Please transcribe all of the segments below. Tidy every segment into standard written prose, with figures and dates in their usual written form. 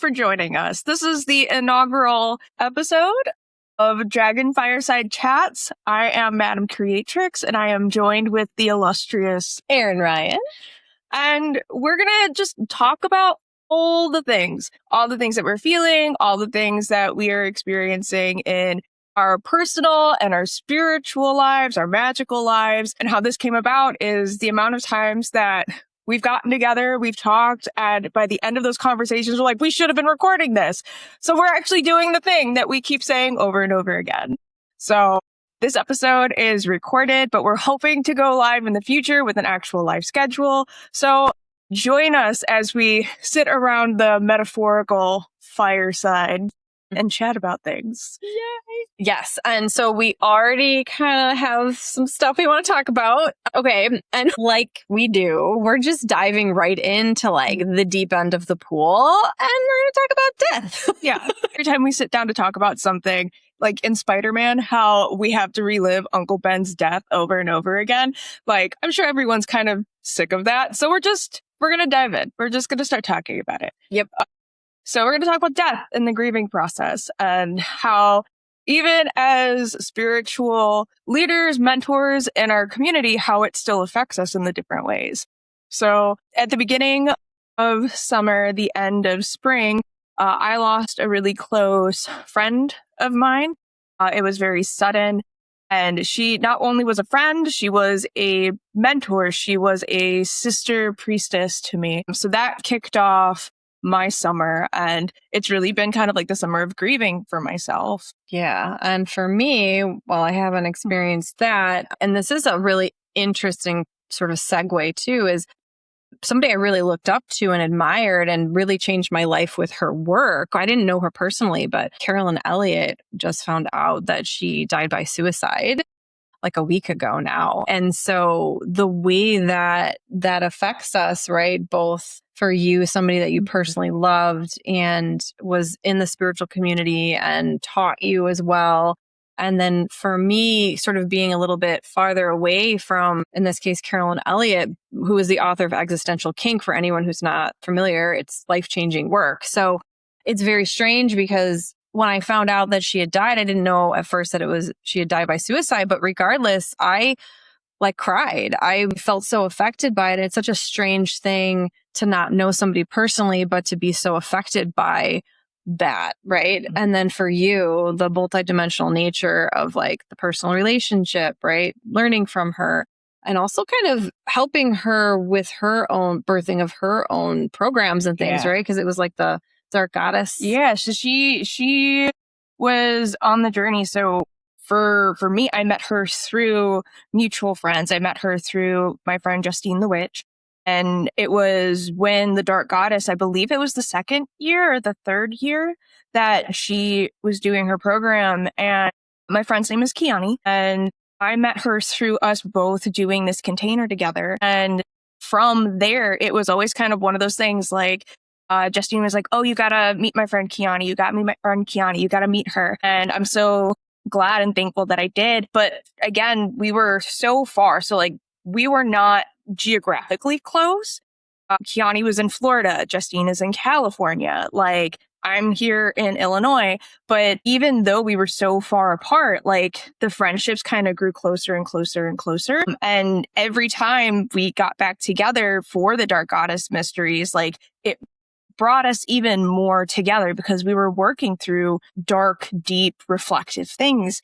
for joining us. This is the inaugural episode of Dragon Fireside Chats. I am Madam Creatrix, and I am joined with the illustrious Erin Ryan. And we're going to just talk about all the things that we're feeling, all the things that we are experiencing in our personal and our spiritual lives, our magical lives. And how this came about is the amount of times that we've gotten together, we've talked, and by the end of those conversations, we're like, we should have been recording this. So we're actually doing the thing that we keep saying over and over again. So this episode is recorded, but we're hoping to go live in the future with an actual live schedule. So join us as we sit around the metaphorical fireside and chat about things. Yay! Yes. And so we already kind of have some stuff we want to talk about. Okay. And like we do, we're just diving right into like the deep end of the pool, and we're going to talk about death. Yeah. Every time we sit down to talk about something, like in Spider-Man, how we have to relive Uncle Ben's death over and over again. Like, I'm sure everyone's kind of sick of that. So we're going to dive in. We're just going to start talking about it. Yep. So we're going to talk about death and the grieving process and how even as spiritual leaders, mentors in our community, how it still affects us in the different ways. So at the beginning of summer, the end of spring, I lost a really close friend of mine. It was very sudden. And she not only was a friend, she was a mentor. She was a sister priestess to me. So that kicked off my summer, and it's really been kind of like the summer of grieving for myself. Yeah. And for me, well, I haven't experienced that. And this is a really interesting sort of segue too, is somebody I really looked up to and admired and really changed my life with her work. I didn't know her personally, but Carolyn Elliott just found out that she died by suicide like a week ago now. And so the way that affects us, right? Both for you, somebody that you personally loved and was in the spiritual community and taught you as well. And then for me, sort of being a little bit farther away from, in this case, Carolyn Elliott, who is the author of Existential Kink. For anyone who's not familiar, it's life-changing work. So it's very strange because when I found out that she had died, I didn't know at first that she had died by suicide. But regardless, I cried. I felt so affected by it. It's such a strange thing to not know somebody personally, but to be so affected by that, right? Mm-hmm. And then for you, the multidimensional nature of like the personal relationship, right? Learning from her and also kind of helping her with her own birthing of her own programs and things, right? Because it was like the Dark Goddess. Yeah, so she was on the journey. So for me, I met her through mutual friends. I met her through my friend Justine the Witch. And it was when the Dark Goddess, I believe it was the second year or the third year that she was doing her program. And my friend's name is Kiani. And I met her through us both doing this container together. And from there, it was always kind of one of those things like, Justine was like, oh, you got to meet my friend Kiani. You got to meet my friend Kiani. You got to meet her. And I'm so glad and thankful that I did. But again, we were so far. So like we were not geographically close. Kiani was in Florida. Justine is in California. Like I'm here in Illinois. But even though we were so far apart, like the friendships kind of grew closer and closer and closer. And every time we got back together for the Dark Goddess Mysteries, like it brought us even more together because we were working through dark, deep, reflective things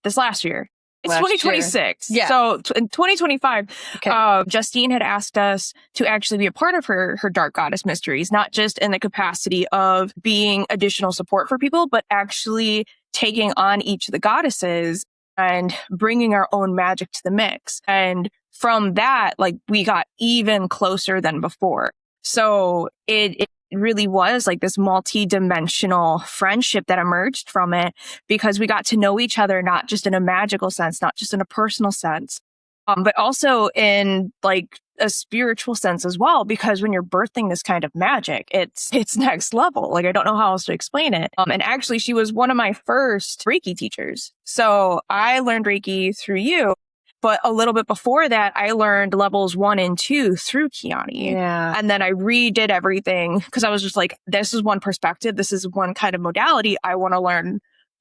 this last year. It's 2026. Yeah. So in 2025, Justine had asked us to actually be a part of her Dark Goddess Mysteries, not just in the capacity of being additional support for people, but actually taking on each of the goddesses and bringing our own magic to the mix. And from that, like we got even closer than before. So it really was like this multi-dimensional friendship that emerged from it because we got to know each other, not just in a magical sense, not just in a personal sense, but also in like a spiritual sense as well. Because when you're birthing this kind of magic, it's next level. Like, I don't know how else to explain it. And actually she was one of my first Reiki teachers. So I learned Reiki through you. But a little bit before that, I learned levels 1 and 2 through Kiani. Yeah. And then I redid everything because I was just like, this is one perspective. This is one kind of modality. I want to learn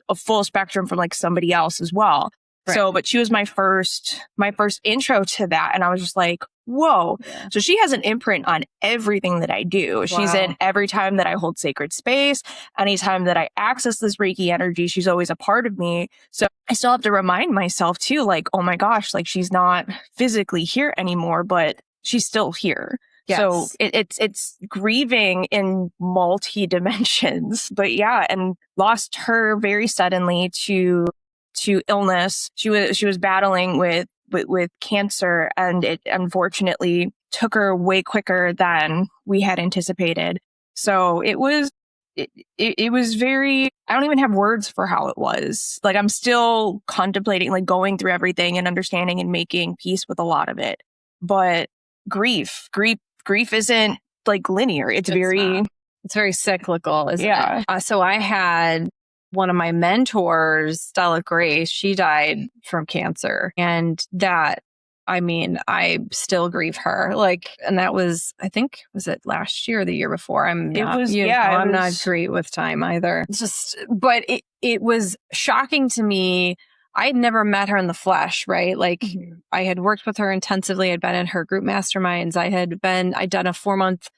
a full spectrum from like somebody else as well. Right. So, but she was my first intro to that. And I was just like, whoa. Yeah. So she has an imprint on everything that I do. She's in every time that I hold sacred space, anytime that I access this Reiki energy, she's always a part of me. So I still have to remind myself too, like, oh my gosh, like she's not physically here anymore, but she's still here. Yes. So it's grieving in multi dimensions. But yeah, and lost her very suddenly to illness. She was battling with cancer, and it unfortunately took her way quicker than we had anticipated. So it was very, I don't even have words for how it was. Like I'm still contemplating, like going through everything and understanding and making peace with a lot of it. But grief isn't like linear. It's very cyclical, isn't it? So I had one of my mentors, Stella Grace, she died from cancer. And that, I mean, I still grieve her. Like, and that was, I think, was it last year or the year before? I'm not great with time either. It's just, but it was shocking to me. I had never met her in the flesh, right? Like I had worked with her intensively. I'd been in her group masterminds. I'd done a 4-month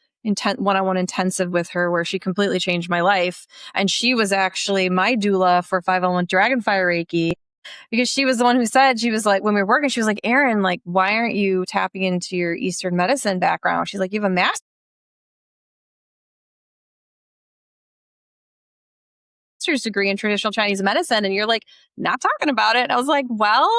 one-on-one intensive with her where she completely changed my life. And she was actually my doula for 5-element Dragon Fire Reiki, because she was the one who said, she was like, when we were working, she was like, Erin, like, why aren't you tapping into your Eastern medicine background? She's like, you have a master's degree in traditional Chinese medicine and you're like not talking about it. And I was like, well,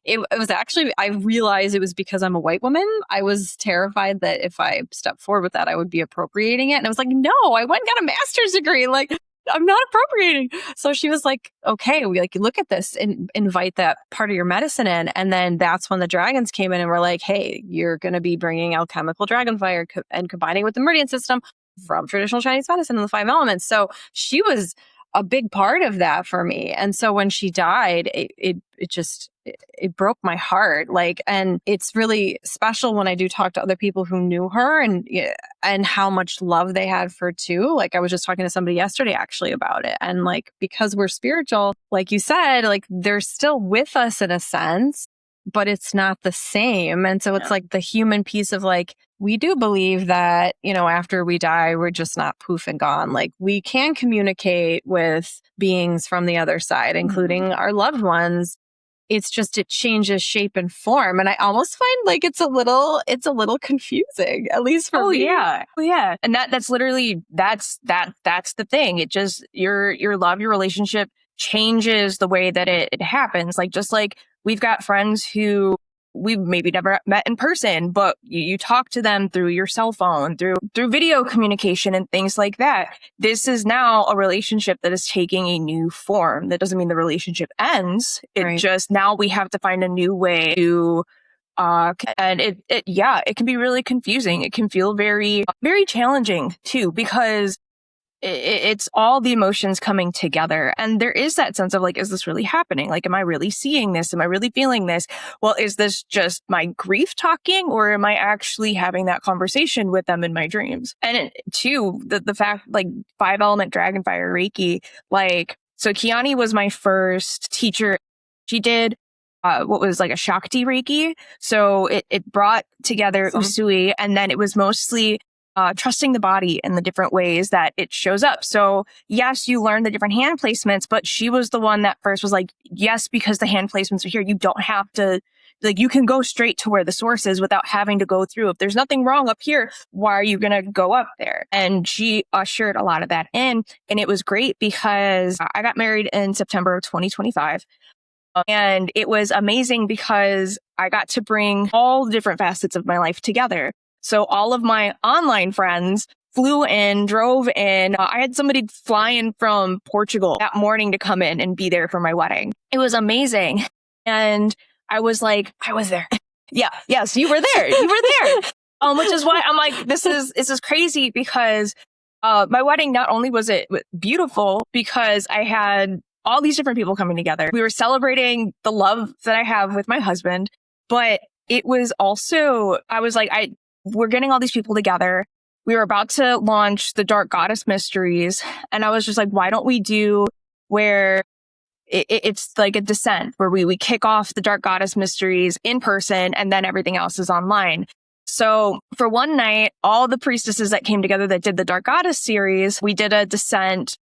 it was actually, I realized it was because I'm a white woman. I was terrified that if I stepped forward with that, I would be appropriating it. And I was like, no, I went and got a master's degree. Like, I'm not appropriating. So she was like, okay, we like look at this and invite that part of your medicine in. And then that's when the dragons came in and were like, hey, you're going to be bringing alchemical dragon fire and combining with the meridian system from traditional Chinese medicine and the 5 elements. So she was a big part of that for me. And so when she died, it broke my heart. Like, and it's really special when I do talk to other people who knew her and how much love they had for too. Like I was just talking to somebody yesterday actually about it. And like, because we're spiritual, like you said, like they're still with us in a sense, but it's not the same. And so it's like the human piece of like, we do believe that, you know, after we die, we're just not poof and gone. Like we can communicate with beings from the other side, including our loved ones. It's just, it changes shape and form. And I almost find like it's a little confusing, at least for me. Yeah. And that's literally, that's the thing. It just, your love, your relationship changes the way that it happens. Like, just like we've got friends who we've maybe never met in person, but you talk to them through your cell phone, through video communication and things like that. This is now a relationship that is taking a new form. That doesn't mean the relationship ends. It just, now we have to find a new way to, and it can be really confusing. It can feel very, very challenging too, because it's all the emotions coming together. And there is that sense of like, is this really happening? Like, am I really seeing this? Am I really feeling this? Well, is this just my grief talking, or am I actually having that conversation with them in my dreams? And the fact, like 5-element Dragonfire Reiki, like, so Kiani was my first teacher. She did what was like a Shakti Reiki. So it brought together Usui, and then it was mostly trusting the body in the different ways that it shows up. So yes, you learn the different hand placements, but she was the one that first was like, yes, because the hand placements are here, you don't have to, like, you can go straight to where the source is without having to go through. If there's nothing wrong up here, why are you going to go up there? And she ushered a lot of that in. And it was great because I got married in September of 2025. And it was amazing because I got to bring all the different facets of my life together. So all of my online friends flew in, drove in. I had somebody fly in from Portugal that morning to come in and be there for my wedding. It was amazing. And I was like, I was there. Yes, you were there. You were there. Which is why I'm like, this is crazy, because my wedding, not only was it beautiful because I had all these different people coming together. We were celebrating the love that I have with my husband, but it was also, I was like, we're getting all these people together. We were about to launch the Dark Goddess Mysteries. And I was just like, why don't we do where it's like a descent where we kick off the Dark Goddess Mysteries in person and then everything else is online. So for one night, all the priestesses that came together that did the Dark Goddess series, we did a descent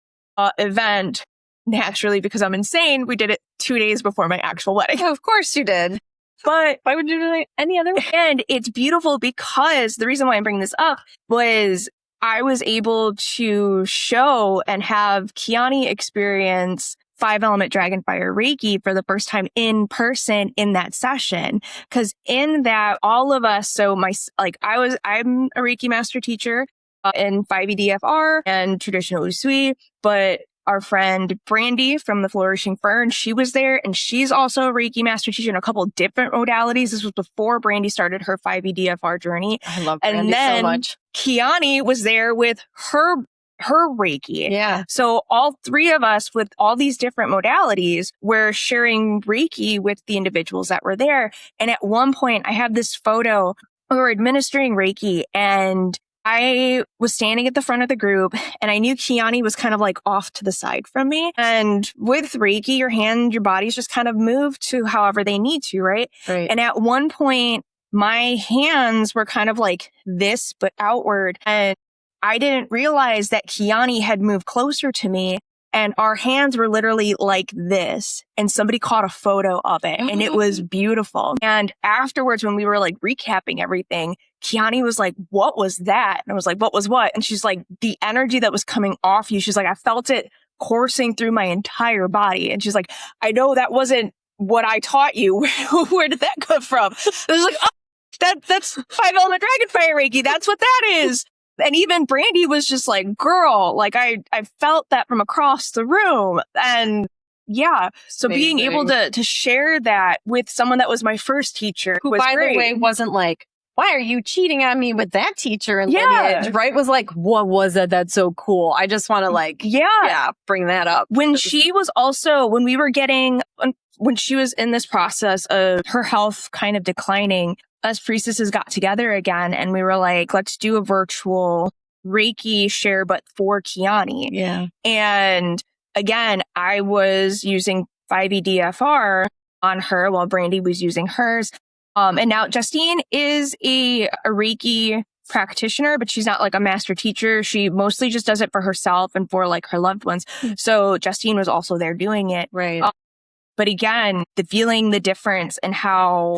event. Naturally, because I'm insane, we did it 2 days before my actual wedding. Of course you did. But why would you do it any other way? And it's beautiful because the reason why I'm bringing this up was I was able to show and have Kiani experience 5-element Dragon Fire Reiki for the first time in person in that session. Because in that, all of us, so I'm a Reiki master teacher in 5EDFR and traditional Usui, but our friend Brandy from the Flourishing Fern, she was there, and she's also a Reiki master teacher in a couple different modalities. This was before Brandy started her 5EDFR journey. I love Brandy so much. Kiani was there with her Reiki. Yeah. So all three of us with all these different modalities were sharing Reiki with the individuals that were there. And at one point, I have this photo. We were administering Reiki, and I was standing at the front of the group, and I knew Kiani was kind of like off to the side from me. And with Reiki, your bodies just kind of move to however they need to, right? Right. And at one point, my hands were kind of like this, but outward. And I didn't realize that Kiani had moved closer to me, and our hands were literally like this. And somebody caught a photo of it, and it was beautiful. And afterwards, when we were like recapping everything, Kiani was like, what was that? And I was like, what was what? And she's like, the energy that was coming off you. She's like, I felt it coursing through my entire body. And she's like, I know that wasn't what I taught you. Where did that come from? I was like, oh, that's 5-element Dragon Fire Reiki. That's what that is. And even Brandy was just like, girl, like I felt that from across the room. And yeah, so being able to share that with someone that was my first teacher, who by great. the way wasn't like, why are you cheating on me with that teacher and lineage, right? Was like, what was that? That's so cool. I just want to bring that up. When she was also, when she was in this process of her health kind of declining, us priestesses got together again, and we were like, let's do a virtual Reiki share, but for Kiani. Yeah. And again, I was using 5EDFR on her while Brandy was using hers. And now Justine is a Reiki practitioner, but she's not like a master teacher. She mostly just does it for herself and for like her loved ones. So Justine was also there doing it. Right. But again, feeling the difference and how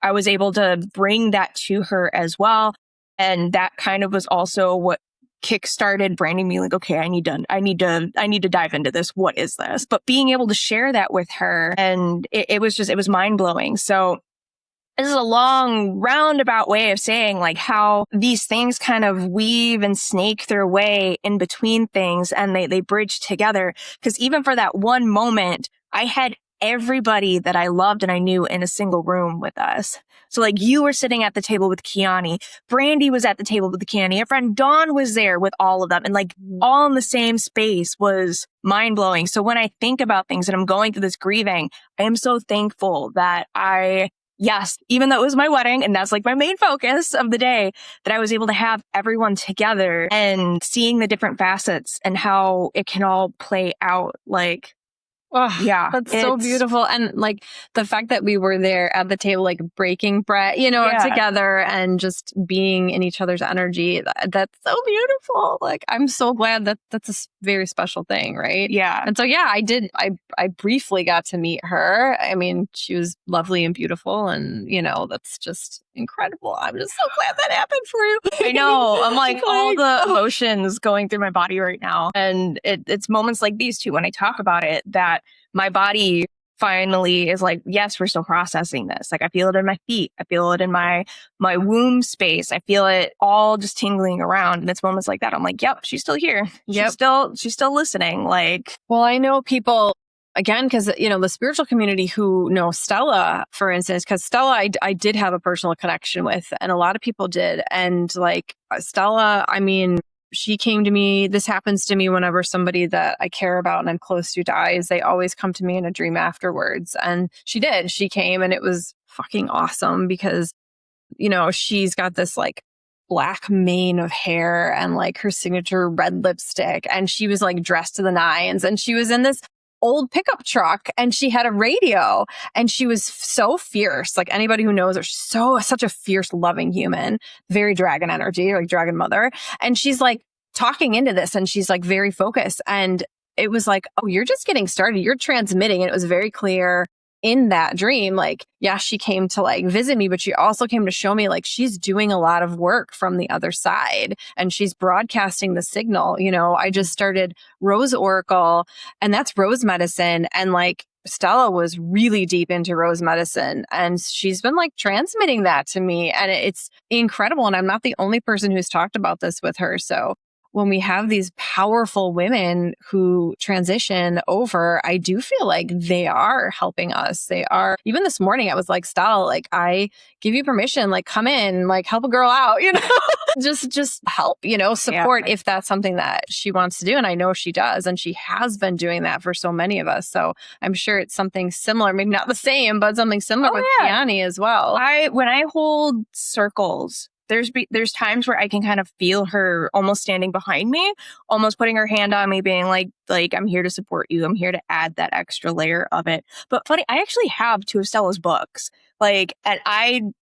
I was able to bring that to her as well. And that kind of was also what kickstarted branding me like, okay, I need to dive into this. What is this? But being able to share that with her, and it was mind blowing. So this is a long roundabout way of saying like how these things kind of weave and snake their way in between things, and they bridge together. Because even for that one moment, I had everybody that I loved and I knew in a single room with us. So like you were sitting at the table with Kiani, Brandy was at the table with Kiani, our friend Dawn was there with all of them, and like all in the same space was mind blowing. So when I think about things and I'm going through this grieving, I am so thankful that yes, even though it was my wedding and that's like my main focus of the day, that I was able to have everyone together and seeing the different facets and how it can all play out. Like, oh, yeah, that's so beautiful. And like the fact that we were there at the table, like breaking bread, together and just being in each other's energy. That's so beautiful. Like, I'm so glad that that's a very special thing. Right. Yeah. And so, yeah, I briefly got to meet her. I mean, she was lovely and beautiful, and that's just incredible. I'm just so glad that happened for you. I know. I'm like all the emotions going through my body right now. And it's moments like these too, when I talk about it, that my body finally is like, yes, we're still processing this. Like I feel it in my feet. I feel it in my womb space. I feel it all just tingling around. And it's moments like that. I'm like, yep, she's still here. Yep. She's still listening. Like, well, I know people, again, because, the spiritual community who know Stella, for instance, because Stella, I did have a personal connection with, and a lot of people did. And like Stella, I mean, she came to me. This happens to me whenever somebody that I care about and I'm close to dies. They always come to me in a dream afterwards. And she did. She came and it was fucking awesome because, you know, she's got this like black mane of hair and like her signature red lipstick. And she was like dressed to the nines and she was in this old pickup truck and she had a radio and she was so fierce. Like anybody who knows her, such a fierce, loving human, very dragon energy, like dragon mother. And she's like talking into this and she's like very focused. And it was like, oh, you're just getting started. You're transmitting. And it was very clear in that dream, like, yeah, she came to like visit me, but she also came to show me like she's doing a lot of work from the other side and she's broadcasting the signal. You know, I just started Rose Oracle and that's rose medicine. And like Stella was really deep into rose medicine and she's been like transmitting that to me and it's incredible. And I'm not the only person who's talked about this with her. So when we have these powerful women who transition over, I do feel like they are helping us. They are. Even this morning, I was like, Stella, like, I give you permission, like, come in, like, help a girl out, you know, just help, you know, support if that's something that she wants to do. And I know she does. And she has been doing that for so many of us. So I'm sure it's something similar, maybe not the same, but something similar with Kiani as well. When I hold circles, there's times where I can kind of feel her almost standing behind me, almost putting her hand on me, being like I'm here to support you. I'm here to add that extra layer of it. But funny, I actually have 2 of Stella's books. Like, and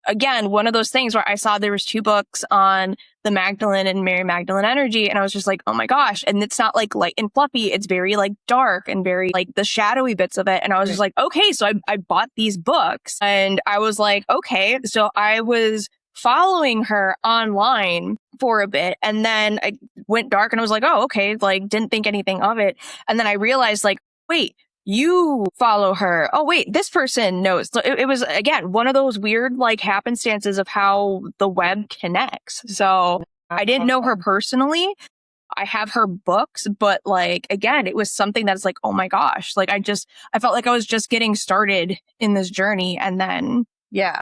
again, one of those things where I saw there was 2 books on the Magdalene and Mary Magdalene energy. And I was just like, oh my gosh. And it's not like light and fluffy. It's very like dark and very like the shadowy bits of it. And I was just like, okay, so I bought these books and I was like, okay. So I was following her online for a bit. And then I went dark and I was like, oh, okay. Like, didn't think anything of it. And then I realized like, wait, you follow her. Oh, wait, this person knows. So it was, again, one of those weird like happenstances of how the web connects. So I didn't know her personally. I have her books, but like, again, it was something that's like, oh my gosh, like I felt like I was just getting started in this journey. And then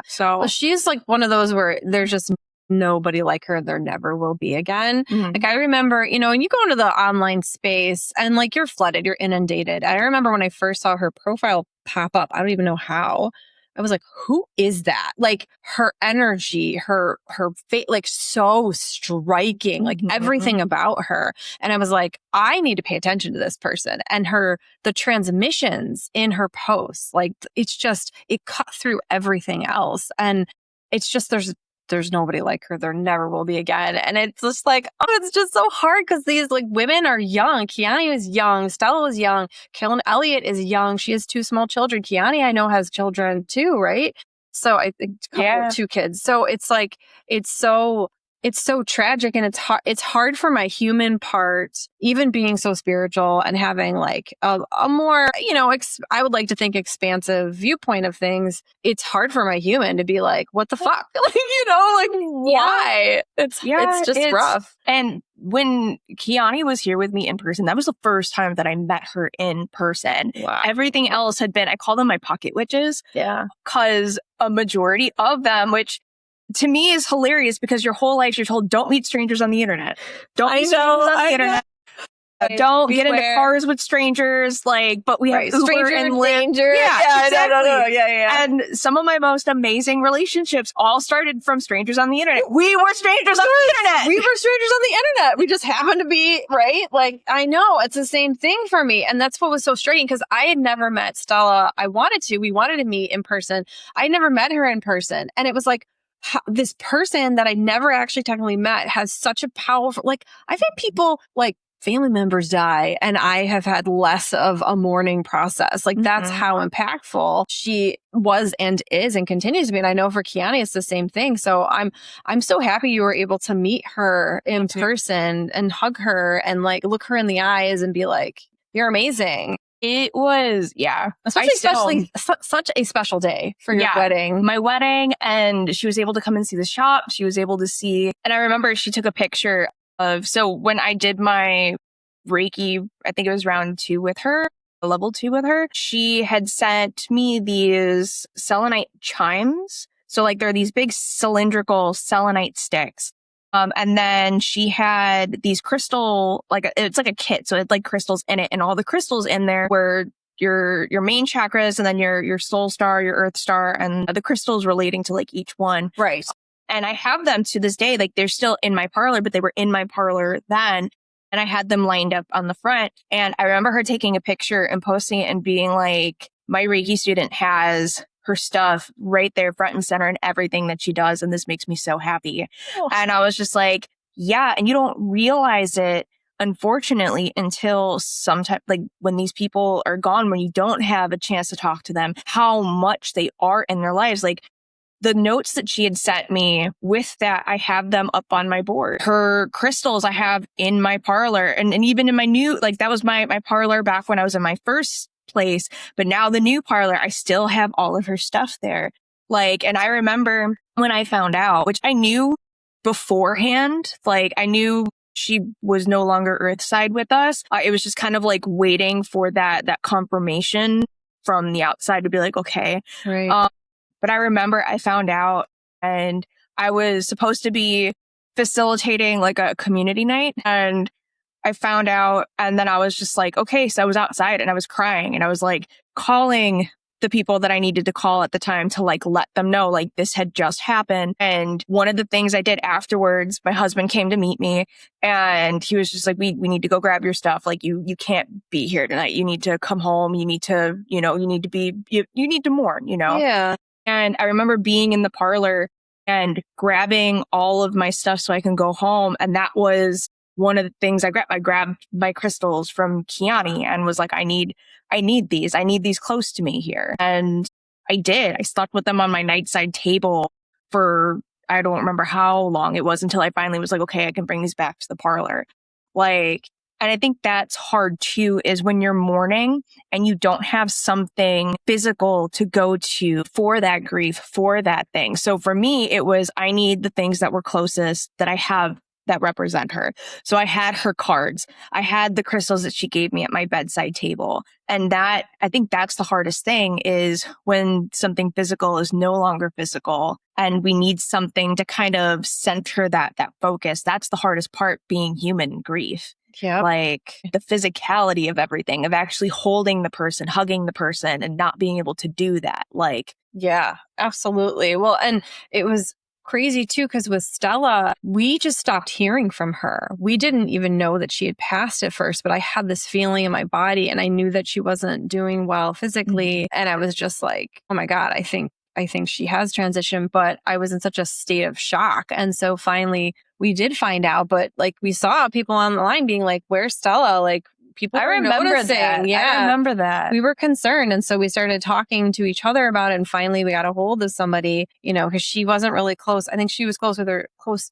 so well, she's like one of those where there's just nobody like her. There never will be again. Mm-hmm. Like I remember, you know, when you go into the online space and like you're flooded, you're inundated. I remember when I first saw her profile pop up, I don't even know how. I was like, who is that? Like her energy, her fate, like so striking, like everything about her. And I was like, I need to pay attention to this person and the transmissions in her posts. Like it's just, it cut through everything else. And it's just, there's nobody like her. There never will be again. And it's just like, oh, it's just so hard because these like women are young. Kiani is young. Stella was young. Kellen Elliott is young. She has 2 small children. Kiani, I know, has children too, right? So I think 2 kids. So it's like, it's so tragic and it's hard for my human part, even being so spiritual and having like a more, you know, I would like to think expansive viewpoint of things. It's hard for my human to be like, what the fuck? Like, you know, like why? It's just rough. And when Kiani was here with me in person, that was the first time that I met her in person. Wow. Everything else had been, I call them my pocket witches. Yeah. Because a majority of them, which to me is hilarious because your whole life you're told don't meet strangers on the internet. Don't meet strangers on the internet. Don't get into cars with strangers, like, but we have Uber stranger and danger. Yeah, exactly. Yeah. And some of my most amazing relationships all started from strangers on the internet. We were strangers on the internet. We were strangers on the internet. We just happened to be, right? Like, I know it's the same thing for me. And that's what was so striking because I had never met Stella. We wanted to meet in person. I never met her in person. And it was like, this person that I never actually technically met has such a powerful, like, I've had people like family members die and I have had less of a mourning process. Like that's how impactful she was and is and continues to be. And I know for Kiani, it's the same thing. So I'm so happy you were able to meet her in person and hug her and like look her in the eyes and be like, you're amazing. It was, especially such a special day for your wedding. My wedding, and she was able to come and see the shop. She was able to see, and I remember she took a picture of, so when I did my Reiki, I think it was round 2 with her, level 2 with her, she had sent me these selenite chimes. So like there are these big cylindrical selenite sticks. And then she had these crystal, it's like a kit. So it had like crystals in it, and all the crystals in there were your main chakras, and then your soul star, your earth star, and the crystals relating to like each one. Right. And I have them to this day. Like they're still in my parlor, but they were in my parlor then. And I had them lined up on the front. And I remember her taking a picture and posting it and being like, my Reiki student has her stuff right there front and center in everything that she does. And this makes me so happy. Oh. And I was just like, yeah. And you don't realize it, unfortunately, until sometime, like when these people are gone, when you don't have a chance to talk to them, how much they are in their lives. Like the notes that she had sent me with that, I have them up on my board. Her crystals I have in my parlor, and even in my new, like that was my parlor back when I was in my first place. But now the new parlor, I still have all of her stuff there. Like, and I remember when I found out, which I knew beforehand, like I knew she was no longer earthside with us. It was just kind of like waiting for that confirmation from the outside to be like, okay. Right. But I remember I found out, and I was supposed to be facilitating like a community night, and I found out, and then I was just like, okay, so I was outside and I was crying, and I was like calling the people that I needed to call at the time to like let them know like this had just happened. And one of the things I did afterwards, my husband came to meet me, and he was just like, we need to go grab your stuff. Like you can't be here tonight. You need to come home. You need to, you need to mourn, Yeah. And I remember being in the parlor and grabbing all of my stuff so I can go home. And that was one of the things I grabbed. I grabbed my crystals from Kiani and was like, I need these. I need these close to me here. And I did. I stuck with them on my nightside table for, I don't remember how long it was, until I finally was like, okay, I can bring these back to the parlor. Like, and I think that's hard too, is when you're mourning and you don't have something physical to go to for that grief, for that thing. So for me, it was, I need the things that were closest that I have that represent her. So I had her cards. I had the crystals that she gave me at my bedside table. And that, I think that's the hardest thing, is when something physical is no longer physical and we need something to kind of center that focus. That's the hardest part, being human in grief. Yeah. Like the physicality of everything, of actually holding the person, hugging the person, and not being able to do that. Like, yeah, absolutely. Well, and it was crazy too, because with Stella, we just stopped hearing from her. We didn't even know that she had passed at first, but I had this feeling in my body, and I knew that she wasn't doing well physically. And I was just like, oh my God, I think she has transitioned, but I was in such a state of shock. And so finally we did find out, but like we saw people online being like, where's Stella? Like people were noticing. That. Yeah. I remember that. We were concerned. And so we started talking to each other about it. And finally we got a hold of somebody, because she wasn't really close. I think she was close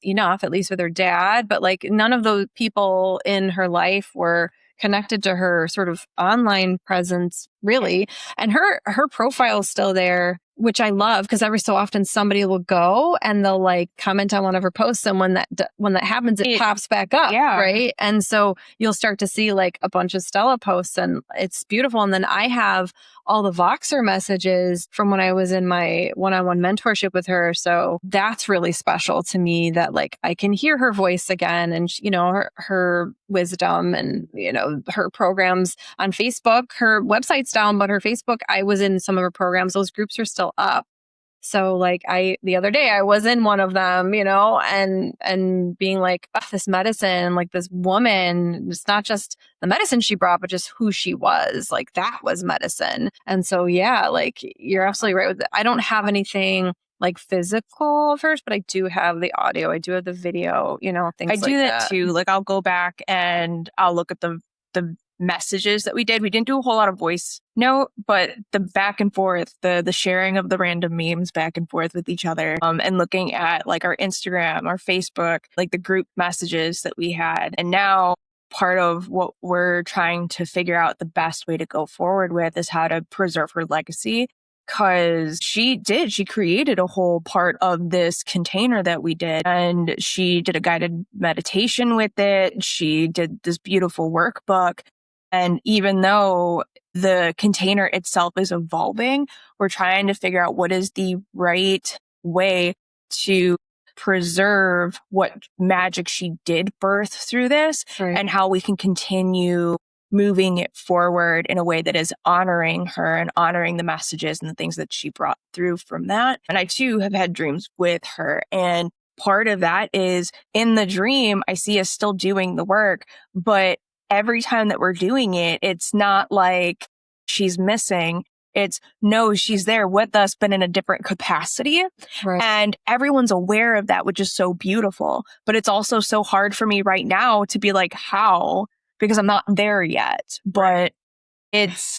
enough, at least with her dad, but like none of those people in her life were connected to her sort of online presence, really. And her profile is still there, which I love, because every so often somebody will go and they'll like comment on one of her posts, and when that happens, it pops back up, yeah. Right? And so you'll start to see like a bunch of Stella posts, and it's beautiful. And then I have all the Voxer messages from when I was in my one-on-one mentorship with her. So that's really special to me, that like I can hear her voice again, and her wisdom, and her programs on Facebook. Her website's down, but her Facebook, I was in some of her programs. Those groups are still up. So like the other day I was in one of them, and being like, oh, this medicine, like this woman, it's not just the medicine she brought, but just who she was. Like that was medicine. And so, yeah, like you're absolutely right with it. I don't have anything like physical of hers, but I do have the audio. I do have the video, things like that. I do that too. Like I'll go back and I'll look at the messages that we did. We didn't do a whole lot of voice note, but the back and forth, the sharing of the random memes back and forth with each other, and looking at like our Instagram, our Facebook, like the group messages that we had. And now part of what we're trying to figure out the best way to go forward with is how to preserve her legacy. Because she created a whole part of this container that we did, and she did a guided meditation with it. She did this beautiful workbook. And even though the container itself is evolving, we're trying to figure out what is the right way to preserve what magic she did birth through this, and how we can continue moving it forward in a way that is honoring her and honoring the messages and the things that she brought through from that. And I too have had dreams with her. And part of that is in the dream, I see us still doing the work, but every time that we're doing it, it's not like she's missing. It's no, she's there with us, but in a different capacity. Right. And everyone's aware of that, which is so beautiful. But it's also so hard for me right now to be like, how? Because I'm not there yet. But it's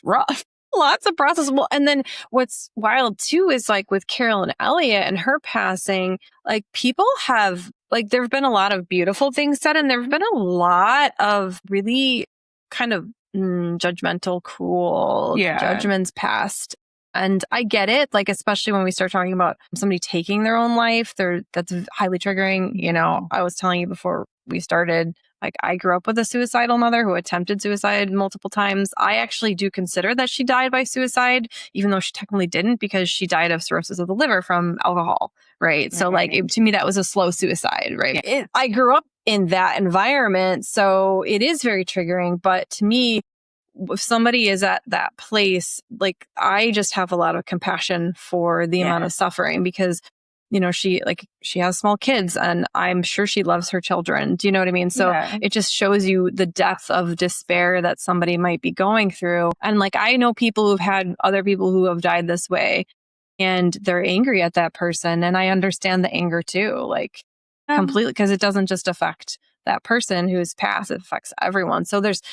rough. Lots of process. Well, and then what's wild too is like with Carol and Elliot and her passing, like people have, like there have been a lot of beautiful things said, and there have been a lot of really kind of judgmental, cruel judgments passed. And I get it, like, especially when we start talking about somebody taking their own life, that's highly triggering. You know, I was telling you before we started, like, I grew up with a suicidal mother who attempted suicide multiple times. I actually do consider that she died by suicide, even though she technically didn't, because she died of cirrhosis of the liver from alcohol, right? So, like, to me, that was a slow suicide, right? I grew up in that environment, so it is very triggering. But to me, if somebody is at that place, like, I just have a lot of compassion for the amount of suffering, because, you know, she has small kids, and I'm sure she loves her children. Do you know what I mean? So it just shows you the depth of despair that somebody might be going through. And like, I know people who've had other people who have died this way, and they're angry at that person. And I understand the anger too, like completely, because it doesn't just affect that person who's passed, it affects everyone. So there's,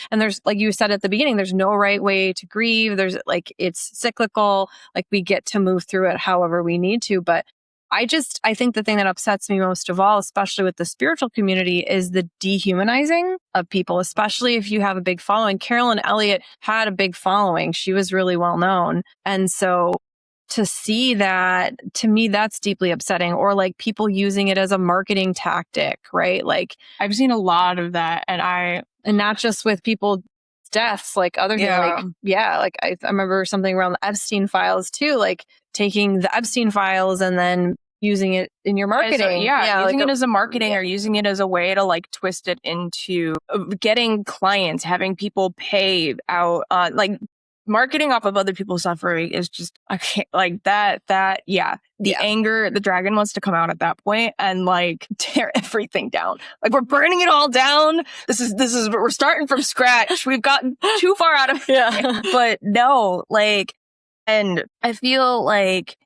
like you said at the beginning, there's no right way to grieve. There's like, it's cyclical, like we get to move through it however we need to. But I think the thing that upsets me most of all, especially with the spiritual community, is the dehumanizing of people, especially if you have a big following. Carol and Elliot had a big following. She was really well known. And so to see that, to me, that's deeply upsetting. Or like people using it as a marketing tactic, right? Like, I've seen a lot of that, and not just with people's deaths, like other things, like I remember something around the Epstein files too, like taking the Epstein files and then using it in your marketing. Using it as a marketing, or using it as a way to like twist it into getting clients, having people pay out, like marketing off of other people's suffering is just, I can't, like that. The anger, the dragon wants to come out at that point and like tear everything down. Like, we're burning it all down. This is we're starting from scratch. We've gotten too far out of it. But no, like, and I feel like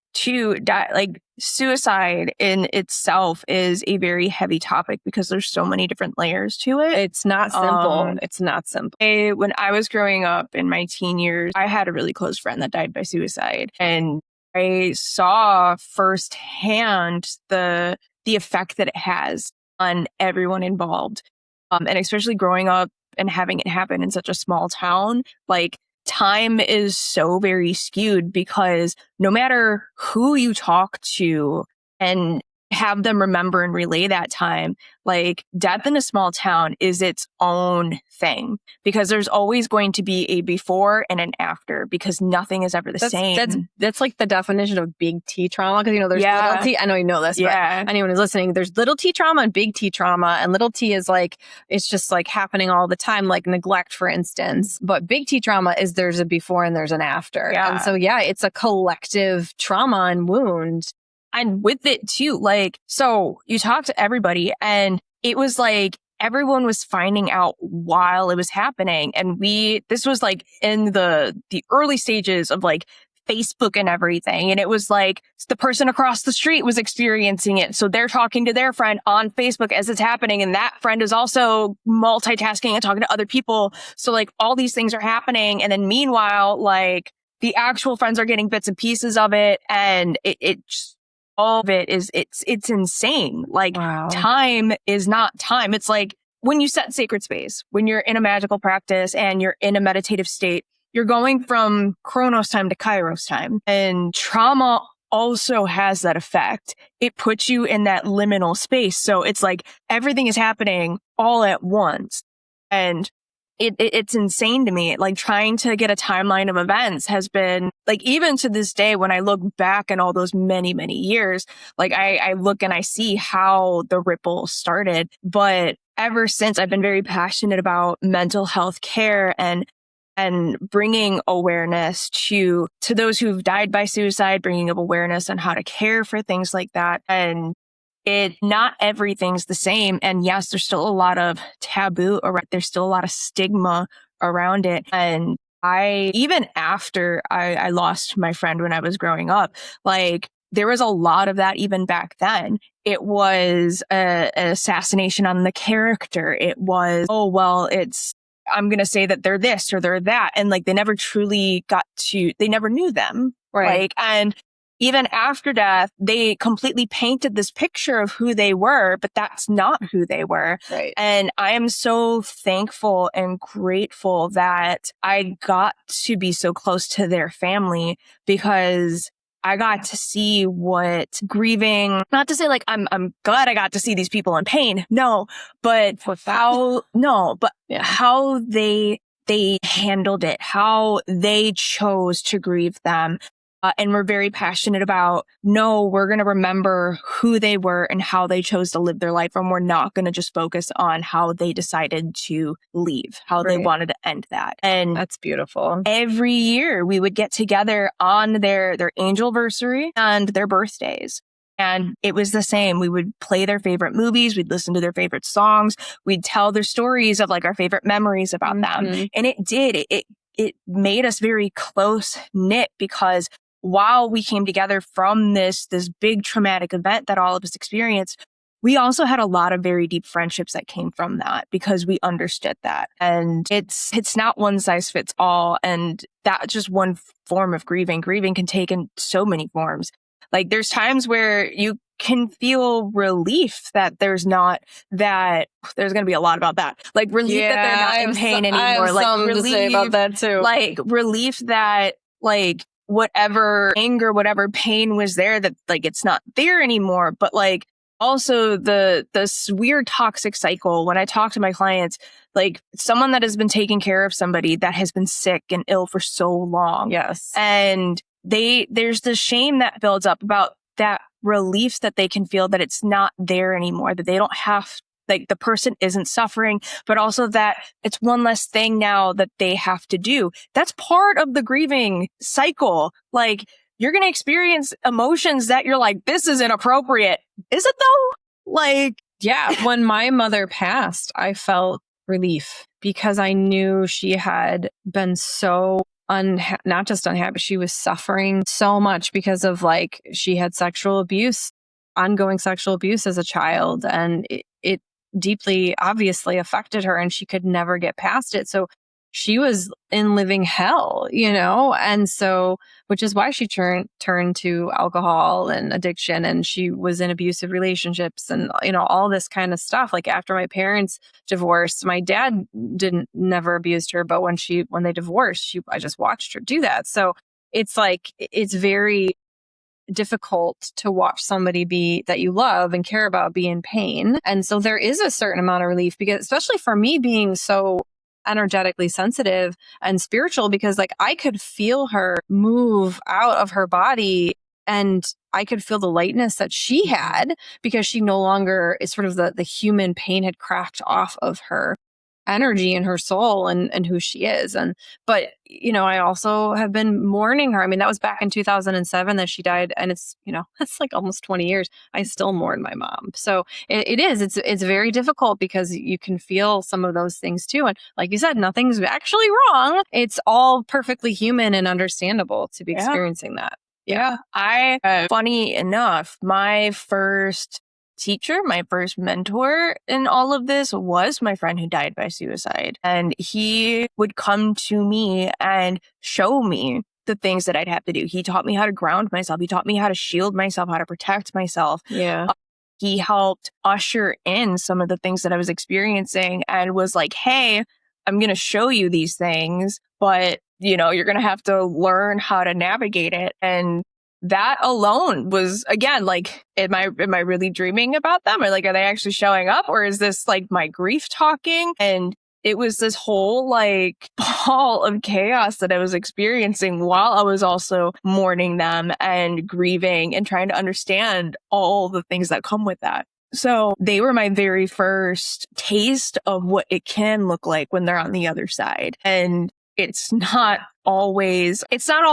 like suicide in itself is a very heavy topic because there's so many different layers to it. It's not simple. It's not simple. When I was growing up in my teen years, I had a really close friend that died by suicide, and I saw firsthand the effect that it has on everyone involved. And especially growing up and having it happen in such a small town, like, time is so very skewed, because no matter who you talk to and have them remember and relay that time, like, death in a small town is its own thing, because there's always going to be a before and an after, because nothing is ever the same. That's like the definition of big T trauma, because, you know, there's little T. I know you know this, but anyone who's listening, there's little T trauma and big T trauma, and little T is like, it's just like happening all the time, like neglect, for instance. But big T trauma is there's a before and there's an after. And so, it's a collective trauma and wound. And with it too, like, so you talk to everybody, and it was like everyone was finding out while it was happening. And this was like in the early stages of like Facebook and everything. And it was like the person across the street was experiencing it. So they're talking to their friend on Facebook as it's happening. And that friend is also multitasking and talking to other people. So like all these things are happening. And then meanwhile, like the actual friends are getting bits and pieces of it. And it just, all of it is, it's insane. Like, time is not time. It's like when you set sacred space, when you're in a magical practice and you're in a meditative state, you're going from Chronos time to Kairos time. And trauma also has that effect. It puts you in that liminal space. So it's like everything is happening all at once. And it's insane to me. Like trying to get a timeline of events has been like, even to this day, when I look back in all those many, many years, like I look and I see how the ripple started. But ever since, I've been very passionate about mental health care and bringing awareness to those who've died by suicide, bringing up awareness on how to care for things like that. And not everything's the same. And yes, there's still a lot of taboo around, there's still a lot of stigma around it. And even after I lost my friend when I was growing up, like there was a lot of that even back then. It was an assassination on the character. It was, oh, well, I'm going to say that they're this or they're that. And like, they never truly they never knew them. Right. Like, and even after death, they completely painted this picture of who they were, but that's not who they were. Right. And I am so thankful and grateful that I got to be so close to their family, because I got to see what grieving, not to say like, I'm glad I got to see these people in pain. No, but how they handled it, how they chose to grieve them. And we're very passionate about, no, we're going to remember who they were and how they chose to live their life. And we're not going to just focus on how they decided to leave, how they wanted to end that. And that's beautiful. Every year we would get together on their angelversary and their birthdays. And it was the same. We would play their favorite movies. We'd listen to their favorite songs. We'd tell their stories of like our favorite memories about them. And it made us very close knit, because while we came together from this big traumatic event that all of us experienced, we also had a lot of very deep friendships that came from that, because we understood that. And it's not one size fits all. And that's just one form of grieving. Grieving can take in so many forms. Like there's times where you can feel relief that there's going to be a lot about that. Like relief that they're not in pain anymore. I have like something relief, to say about that too. Like relief that like whatever anger, whatever pain was there, that like it's not there anymore. But like also this weird toxic cycle. When I talk to my clients, like someone that has been taking care of somebody that has been sick and ill for so long. Yes. And there's the shame that builds up about that relief that they can feel that it's not there anymore, that they don't have, like the person isn't suffering, but also that it's one less thing now that they have to do. That's part of the grieving cycle. Like you're going to experience emotions that you're like, this is inappropriate. Is it though? Like, yeah. When my mother passed, I felt relief, because I knew she had been so not just unhappy, she was suffering so much because of like, she had ongoing sexual abuse as a child, and it deeply obviously affected her, and she could never get past it. So she was in living hell, and so, which is why she turned to alcohol and addiction, and she was in abusive relationships and, all this kind of stuff. Like after my parents divorced, my dad never abused her, but when they divorced, I just watched her do that. So it's like, it's very difficult to watch somebody that you love and care about be in pain. And so there is a certain amount of relief, because especially for me being so energetically sensitive and spiritual, because like I could feel her move out of her body, and I could feel the lightness that she had, because she no longer is sort of the human pain had cracked off of her energy and her soul and who she is. But I also have been mourning her. I mean, that was back in 2007 that she died, and it's that's like almost 20 years. I still mourn my mom. So it's very difficult, because you can feel some of those things too. And like you said, nothing's actually wrong. It's all perfectly human and understandable to be experiencing that. Yeah. Funny enough, my first teacher, my first mentor in all of this was my friend who died by suicide. And he would come to me and show me the things that I'd have to do. He taught me how to ground myself. He taught me how to shield myself, how to protect myself. Yeah. He helped usher in some of the things that I was experiencing, and was like, hey, I'm going to show you these things, but you're going to have to learn how to navigate it. And that alone was, again, like, am I really dreaming about them? Or like, are they actually showing up? Or is this like my grief talking? And it was this whole like ball of chaos that I was experiencing while I was also mourning them and grieving and trying to understand all the things that come with that. So they were my very first taste of what it can look like when they're on the other side. And it's not all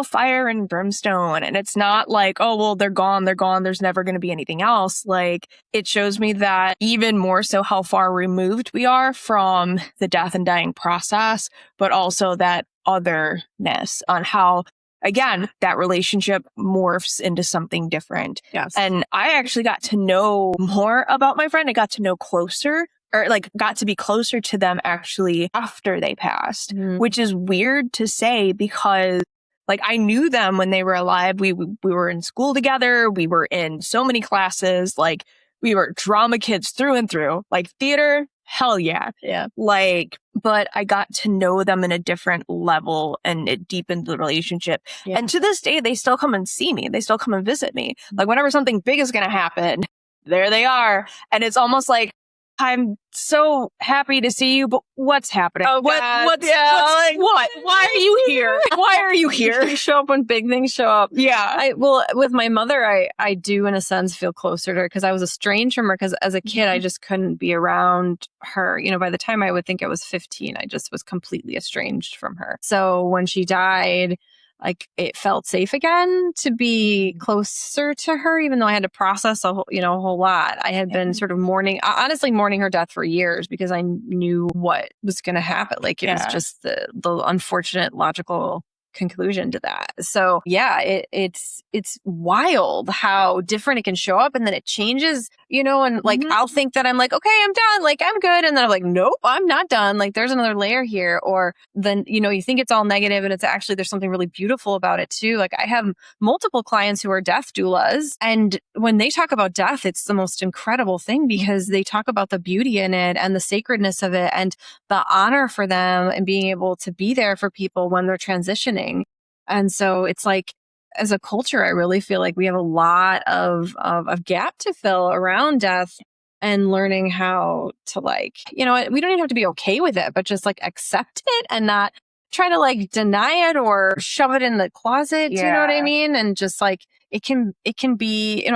fire and brimstone. And it's not like, oh, well, they're gone. There's never going to be anything else. Like, it shows me that even more so how far removed we are from the death and dying process, but also that otherness on how, again, that relationship morphs into something different. Yes. And I actually got to know more about my friend. I got to know closer, or like got to be closer to them actually after they passed, which is weird to say because like I knew them when they were alive. We were in school together. We were in so many classes. Like we were drama kids through and through, like theater. Hell yeah. Yeah. Like, but I got to know them in a different level and it deepened the relationship. Yeah. And to this day, they still come and see me. They still come and visit me. Like whenever something big is going to happen, there they are. And it's almost like, I'm so happy to see you, but what's happening? Oh, what? What? Why are you here? Why are you here? You show up when big things show up. Yeah. With my mother, I do in a sense feel closer to her because I was estranged from her because as a kid, I just couldn't be around her. You know, by the time I would think I was 15, I just was completely estranged from her. So when she died, like it felt safe again to be closer to her, even though I had to process a whole lot. I had been sort of mourning her death for years because I knew what was going to happen. Like it was just the unfortunate logical conclusion to that. So yeah, it's wild how different it can show up and then it changes, and like I'll think that I'm like, okay, I'm done, like I'm good. And then I'm like, nope, I'm not done. Like there's another layer here. Or then, you think it's all negative and it's actually, there's something really beautiful about it too. Like I have multiple clients who are death doulas. And when they talk about death, it's the most incredible thing because they talk about the beauty in it and the sacredness of it and the honor for them and being able to be there for people when they're transitioning. And so it's like, as a culture, I really feel like we have a lot of gap to fill around death and learning how to we don't even have to be okay with it, but just like accept it and not try to like deny it or shove it in the closet. Yeah. You know what I mean? And just like, it can be,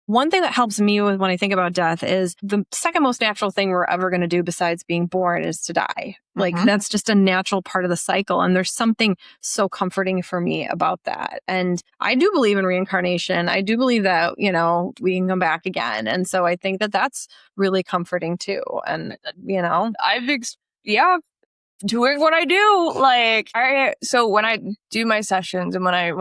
one thing that helps me with when I think about death is the second most natural thing we're ever going to do besides being born is to die. Like that's just a natural part of the cycle. And there's something so comforting for me about that. And I do believe in reincarnation. I do believe that, we can come back again. And so I think that that's really comforting too. And, doing what I do. Like, so when I do my sessions and when I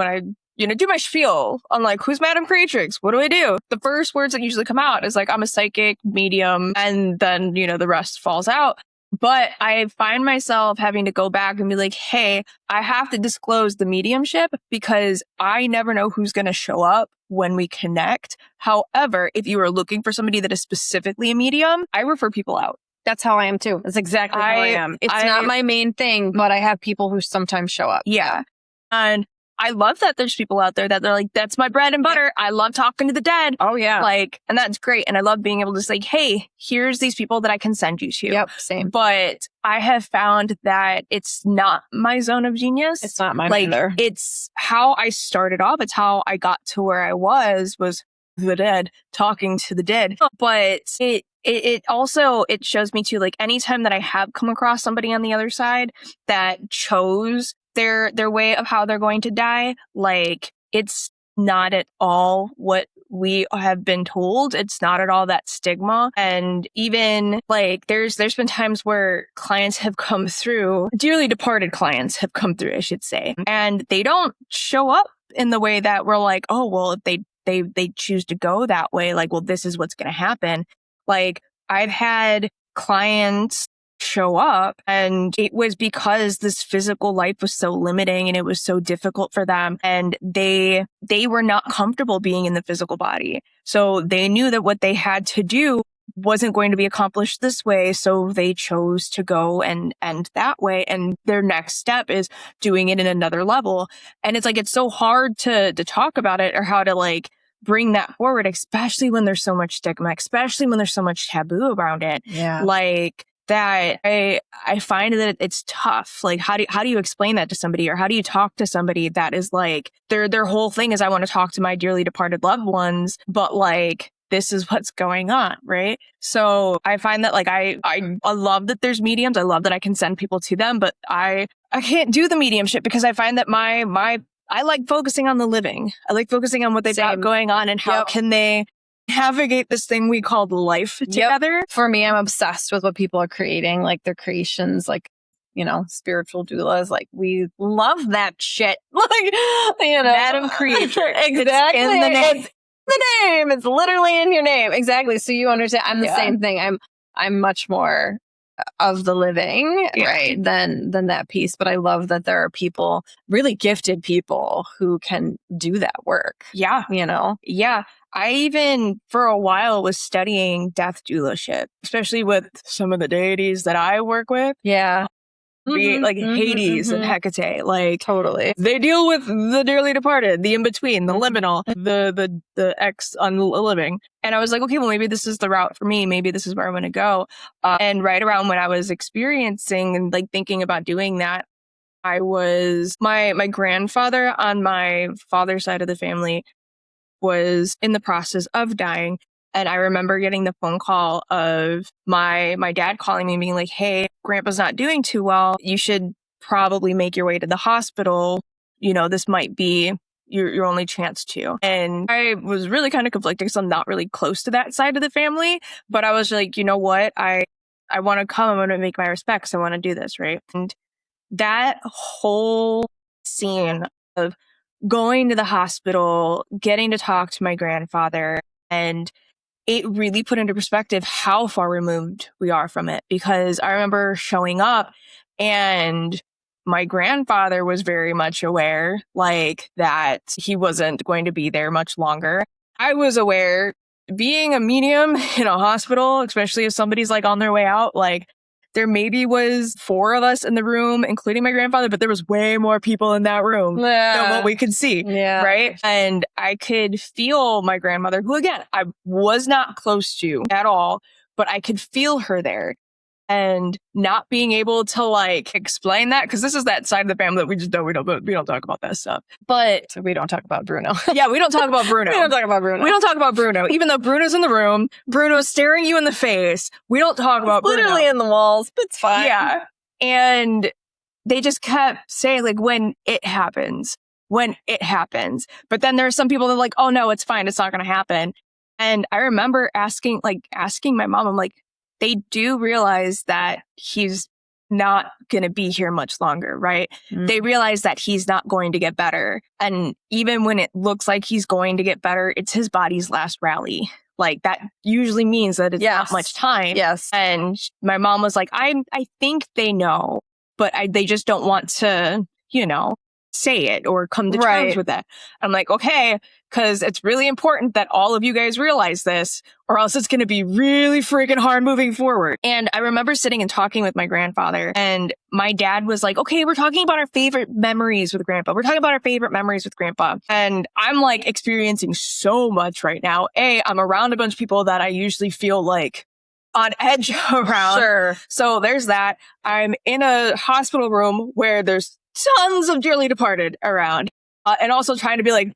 do my spiel on like, who's Madam Creatrix? What do I do? The first words that usually come out is like, I'm a psychic medium. And then, the rest falls out. But I find myself having to go back and be like, hey, I have to disclose the mediumship because I never know who's going to show up when we connect. However, if you are looking for somebody that is specifically a medium, I refer people out. That's how I am too. That's exactly how I am. It's not my main thing, but I have people who sometimes show up. Yeah. And I love that there's people out there that they're like, that's my bread and butter. I love talking to the dead. Oh, yeah. Like, and that's great. And I love being able to say, hey, here's these people that I can send you to. Yep, same. But I have found that it's not my zone of genius. It's not mine either. It's how I started off. It's how I got to where I was the dead, talking to the dead. But it also shows me too, like anytime that I have come across somebody on the other side that chose their way of how they're going to die, like it's not at all what we have been told. It's not at all that stigma. And even like there's been times where clients have come through, dearly departed clients have come through, I should say, and they don't show up in the way that we're like, oh, well, if they choose to go that way, like, well, this is what's going to happen. Like I've had clients show up and it was because this physical life was so limiting and it was so difficult for them and they were not comfortable being in the physical body. So they knew that what they had to do wasn't going to be accomplished this way. So they chose to go and that way. And their next step is doing it in another level. And it's like, it's so hard to talk about it or how to like bring that forward, especially when there's so much stigma, especially when there's so much taboo around it. Yeah. Like that I find that it's tough. Like, how do you explain that to somebody, or how do you talk to somebody that is like, their whole thing is, I want to talk to my dearly departed loved ones, but like, this is what's going on, right? So I find that like, I love that there's mediums. I love that I can send people to them, but I can't do the mediumship because I find that I like focusing on the living. I like focusing on what they've got going on and how can they navigate this thing we call life together. For me, I'm obsessed with what people are creating, like their creations, like, you know, spiritual doulas. Like, we love that shit. Like, you know, Madam Creatrix. Exactly. It's in the name. It's the name. It's literally in your name. Exactly. So you understand. I'm the same thing. I'm much more of the living, right, than that piece. But I love that there are people, really gifted people, who can do that work. Yeah. You know? Yeah. I even, for a while, was studying death doulaship, especially with some of the deities that I work with. Yeah. Like Hades and Hecate. Like, totally. They deal with the dearly departed, the in-between, the liminal, the ex-living. And I was like, okay, well, maybe this is the route for me. Maybe this is where I'm going to go. And right around when I was experiencing and like thinking about doing that, my grandfather on my father's side of the family was in the process of dying. And I remember getting the phone call of my dad calling me and being like, hey, grandpa's not doing too well. You should probably make your way to the hospital. You know, this might be your only chance to. And I was really kind of conflicted because I'm not really close to that side of the family. But I was like, you know what? I want to come. I want to make my respects. I want to do this, right? And that whole scene of going to the hospital, getting to talk to my grandfather, and it really put into perspective how far removed we are from it. Because I remember showing up and my grandfather was very much aware, like, that he wasn't going to be there much longer. I was aware, being a medium in a hospital, especially if somebody's like on their way out, like, there maybe was 4 of us in the room, including my grandfather, but there was way more people in that room than what we could see. Yeah. Right. And I could feel my grandmother, who again, I was not close to at all, but I could feel her there. And not being able to like explain that, because this is that side of the family that we just don't, we don't talk about that stuff. But so we don't talk about Bruno. Yeah, we don't talk about Bruno. We don't talk about Bruno. We don't talk about Bruno. Even though Bruno's in the room, Bruno's staring you in the face. We don't talk about Bruno. Literally in the walls, but it's fine. Yeah. And they just kept saying, like, when it happens. But then there are some people that are like, oh no, it's fine. It's not going to happen. And I remember asking my mom, I'm like, they do realize that he's not going to be here much longer, right? Mm-hmm. They realize that he's not going to get better. And even when it looks like he's going to get better, it's his body's last rally. Like, that usually means that it's not much time. Yes. And my mom was like, I think they know, but they just don't want to, you know, say it or come to terms with that. I'm like, okay, because it's really important that all of you guys realize this, or else it's going to be really freaking hard moving forward. And I remember sitting and talking with my grandfather, and my dad was like, okay, we're talking about our favorite memories with Grandpa. And I'm like experiencing so much right now. I'm around a bunch of people that I usually feel like on edge around. Sure. So there's that. I'm in a hospital room where there's tons of dearly departed around, and also trying to be like,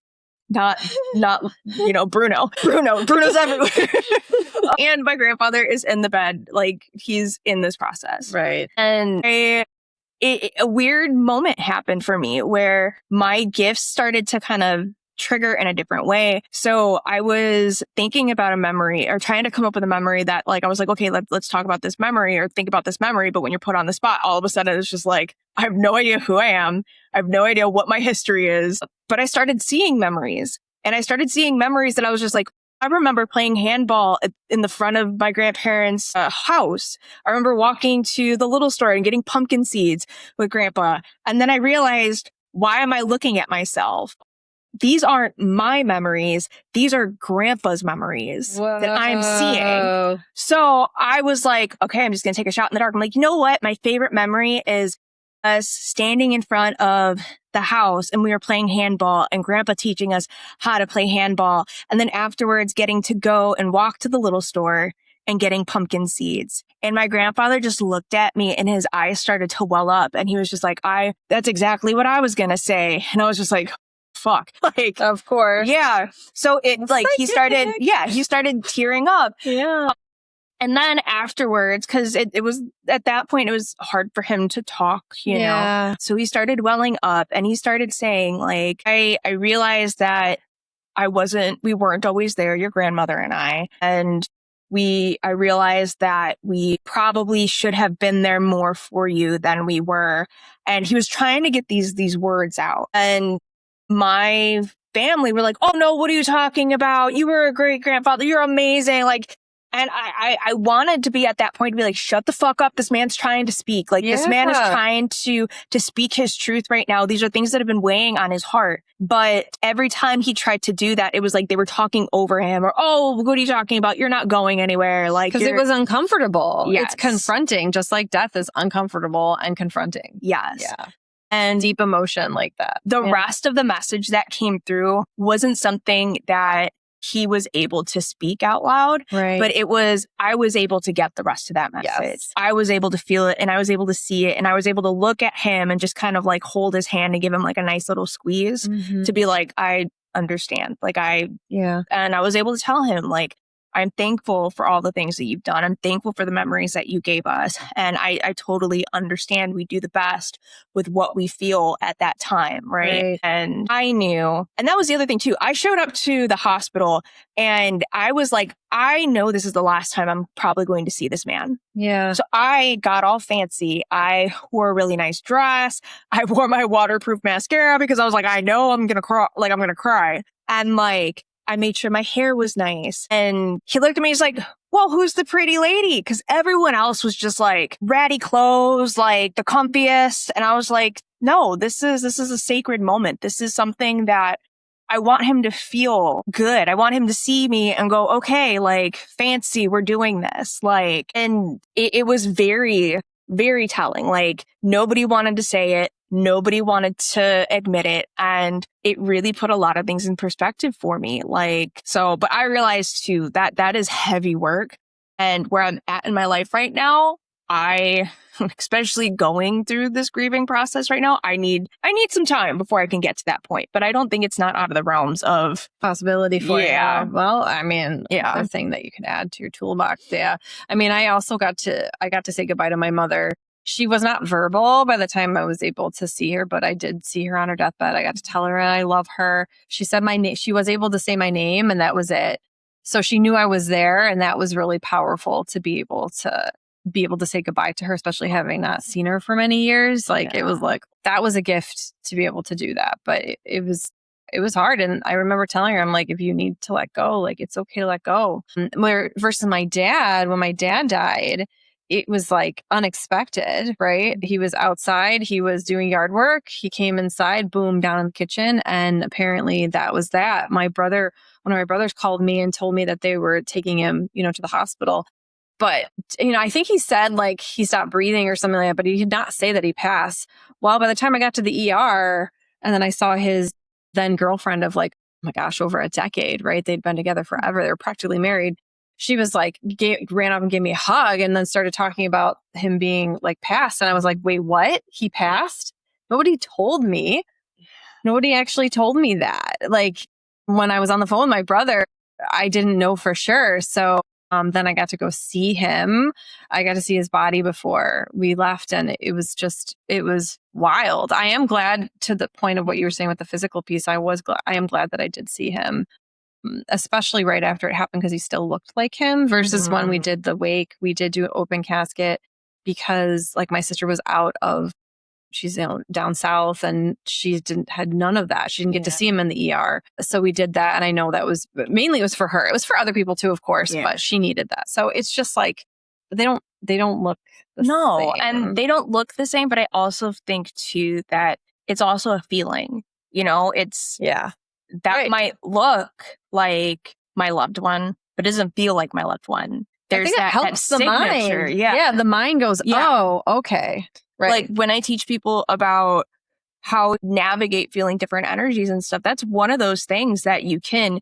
not, you know, Bruno's everywhere. And my grandfather is in the bed, like, he's in this process. Right. And a weird moment happened for me where my gifts started to kind of trigger in a different way. So I was thinking about a memory, or trying to come up with a memory that, like, I was like, okay, let's talk about this memory or think about this memory. But when you're put on the spot, all of a sudden it's just like, I have no idea who I am. I have no idea what my history is. But I started seeing memories, and I started seeing memories that I was just like, I remember playing handball in the front of my grandparents' house. I remember walking to the little store and getting pumpkin seeds with Grandpa. And then I realized, why am I looking at myself? These aren't my memories. These are Grandpa's memories that I'm seeing. So I was like, okay, I'm just going to take a shot in the dark. I'm like, you know what? My favorite memory is us standing in front of the house, and we were playing handball, and Grandpa teaching us how to play handball. And then afterwards getting to go and walk to the little store and getting pumpkin seeds And my grandfather just looked at me and his eyes started to well up. And he was just like, that's exactly what I was going to say. And I was just like, fuck. Like, of course. Yeah. So he started tearing up. Yeah. And then afterwards, because it was at that point, it was hard for him to talk, you know? So he started welling up and he started saying, like, I realized that we weren't always there, your grandmother and I. And I realized that we probably should have been there more for you than we were. And he was trying to get these words out. And my family were like, oh no, what are you talking about? You were a great grandfather. You're amazing. Like, and I wanted to be at that point to be like, shut the fuck up. This man's trying to speak. Like, this man is trying to speak his truth right now. These are things that have been weighing on his heart. But every time he tried to do that, it was like they were talking over him or, oh, what are you talking about? You're not going anywhere. Like, because it was uncomfortable. Yes. It's confronting, just like death is uncomfortable and confronting. Yes. Yeah. And deep emotion like that. The rest of the message that came through wasn't something that he was able to speak out loud, right? But I was able to get the rest of that message. Yes. I was able to feel it and I was able to see it and I was able to look at him and just kind of like hold his hand and give him like a nice little squeeze to be like, I understand. Like and I was able to tell him like, I'm thankful for all the things that you've done. I'm thankful for the memories that you gave us. And I totally understand we do the best with what we feel at that time, right? And I knew, and that was the other thing too. I showed up to the hospital and I was like, I know this is the last time I'm probably going to see this man. Yeah. So I got all fancy. I wore a really nice dress. I wore my waterproof mascara because I was like, I know I'm going to cry. Like, I'm going to cry. And like, I made sure my hair was nice. And he looked at me, he's like, well, who's the pretty lady? Because everyone else was just like ratty clothes, like the comfiest. And I was like, no, this is a sacred moment. This is something that I want him to feel good. I want him to see me and go, okay, like fancy, we're doing this. Like, and it was very, very telling. Like nobody wanted to say it. Nobody wanted to admit it. And it really put a lot of things in perspective for me. Like, so, but I realized too that that is heavy work. And where I'm at in my life right now, especially going through this grieving process right now, I need some time before I can get to that point. But I don't think it's not out of the realms of possibility for you. Well, I mean, another thing that you can add to your toolbox. Yeah. I mean, I got to say goodbye to my mother. She was not verbal by the time I was able to see her, but I did see her on her deathbed. I got to tell her I love her. She said my name. She was able to say my name and that was it. So she knew I was there. And that was really powerful to be able to say goodbye to her, especially having not seen her for many years. Like it was like, that was a gift to be able to do that. But it was hard. And I remember telling her, I'm like, if you need to let go, like it's okay to let go. Versus my dad, when my dad died, it was like unexpected, right? He was outside, he was doing yard work. He came inside, boom, down in the kitchen. And apparently that was that. One of my brothers called me and told me that they were taking him, to the hospital. But, I think he said like he stopped breathing or something like that, but he did not say that he passed. Well, by the time I got to the ER and then I saw his then girlfriend of like, oh my gosh, over a decade, right? They'd been together forever. They were practically married. She was like, ran up and gave me a hug and then started talking about him being like passed. And I was like, wait, what? He passed? Nobody told me. Nobody actually told me that. Like when I was on the phone with my brother, I didn't know for sure. So then I got to go see him. I got to see his body before we left. And it was wild. I am glad, to the point of what you were saying with the physical piece, I am glad that I did see him. Especially right after it happened, because he still looked like him, versus when we did the wake, we did do an open casket because like my sister was she's down south and she had none of that. She didn't get to see him in the ER. So we did that. And I know that was mainly it was for her. It was for other people too, of course, but she needed that. So it's just like, they don't look the same. And they don't look the same. But I also think too, that it's also a feeling, that might look like my loved one, but it doesn't feel like my loved one. There's that helps the mind. Yeah, the mind goes, oh, okay. Right. Like when I teach people about how to navigate feeling different energies and stuff. That's one of those things that you can't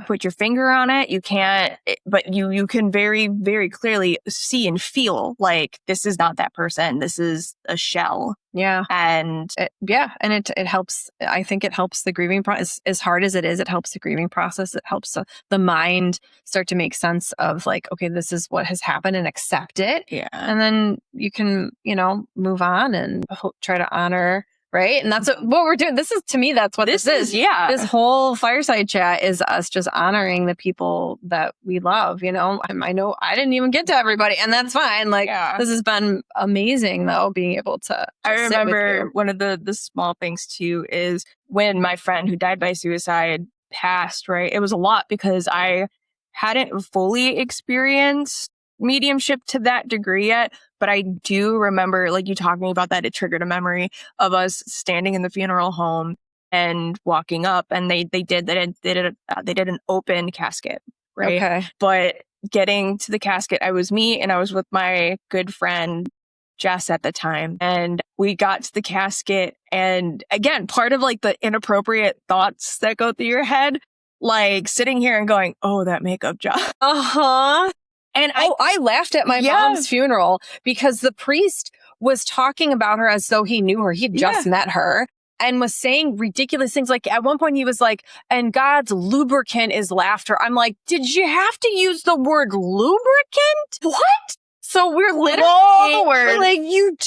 put your finger on it. You can't, but you can very, very clearly see and feel like this is not that person. This is a shell. Yeah. And it helps. I think it helps the grieving process. As hard as it is, it helps the grieving process. It helps the mind start to make sense of like, okay, this is what has happened, and accept it. Yeah. And then you can, move on and try to honor. Right. And that's what we're doing. To me, that's what this is. Yeah. This whole fireside chat is us just honoring the people that we love. I know I didn't even get to everybody, and that's fine. Like, This has been amazing, though, being able to I remember one of the small things, too, is when my friend who died by suicide passed, right? It was a lot because I hadn't fully experienced mediumship to that degree yet. But I do remember, like, you talking about that, it triggered a memory of us standing in the funeral home and walking up, and they did an open casket, right? Okay. But getting to the casket, I was with my good friend Jess at the time, and we got to the casket, and again, part of like the inappropriate thoughts that go through your head, like sitting here and going, "Oh, that makeup job." And I laughed at my mom's funeral because the priest was talking about her as though he knew her. He'd just met her and was saying ridiculous things. Like at one point he was like, and God's lubricant is laughter. I'm like, did you have to use the word lubricant? What? So we're literally like, you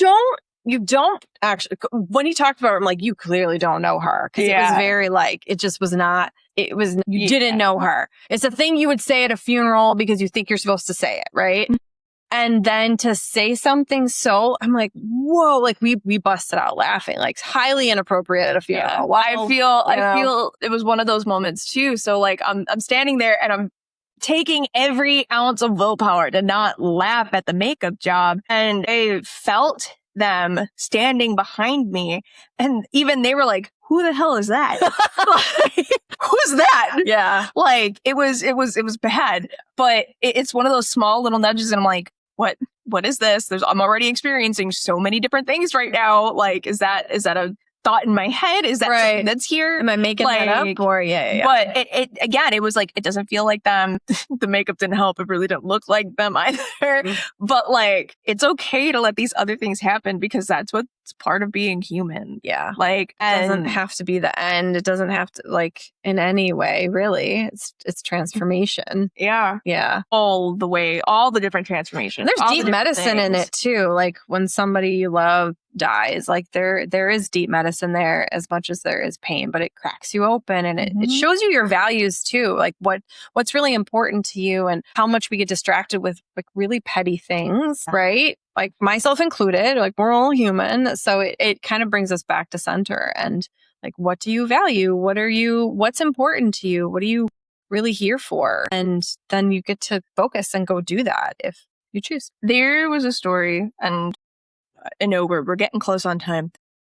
don't actually, when he talked about her, I'm like, you clearly don't know her. Cause it was very like, it just was not, you didn't know her. It's a thing you would say at a funeral because you think you're supposed to say it. Right. And then to say something I'm like, whoa, like we busted out laughing, like highly inappropriate at a funeral. Yeah. I feel it was one of those moments too. So like, I'm standing there and I'm taking every ounce of willpower to not laugh at the makeup job. And I felt them standing behind me, and even they were like, who the hell is that? Like, who's that? Yeah. Like it was bad, but it's one of those small little nudges, and I'm like, what is this? I'm already experiencing so many different things right now. Like, is that a thought in my head? Is that something that's here? Am I making that up? Or But it again, it was like, it doesn't feel like them. The makeup didn't help. It really didn't look like them either. But like, it's okay to let these other things happen because that's what's part of being human. Yeah. Like, it doesn't have to be the end. It doesn't have to, like, in any way, really. It's transformation. Yeah. Yeah. All the way, all the different transformations. There's deep medicine in it too. Like when somebody you love dies, like there is deep medicine there as much as there is pain, but it cracks you open, and it shows you your values too, like what's really important to you, and how much we get distracted with like really petty things, right? Like myself included, like we're all human. So it kind of brings us back to center, and like, what do you value? What's important to you? What are you really here for? And then you get to focus and go do that if you choose. There was a story, and I know we're getting close on time,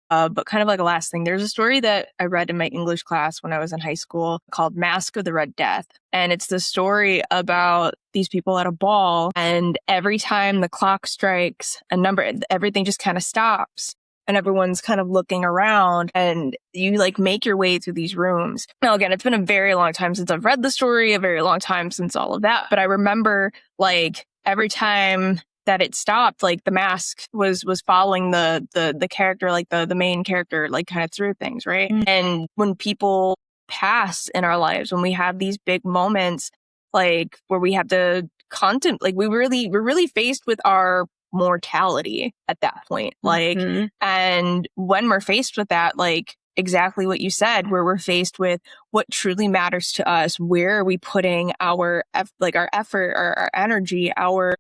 but kind of like a last thing. There's a story that I read in my English class when I was in high school called Mask of the Red Death. And it's the story about these people at a ball, and every time the clock strikes a number, everything just kind of stops. And everyone's kind of looking around, and you like make your way through these rooms. Now, again, it's been a very long time since I've read the story, a very long time since all of that. But I remember like every time that it stopped, like the mask was following the character, like the main character, like kind of through things, right? And when people pass in our lives, when we have these big moments, like where we have to contemplate, like we're really faced with our mortality at that point. Like, and when we're faced with that, like exactly what you said, where we're faced with what truly matters to us, where are we putting our effort, our energy, our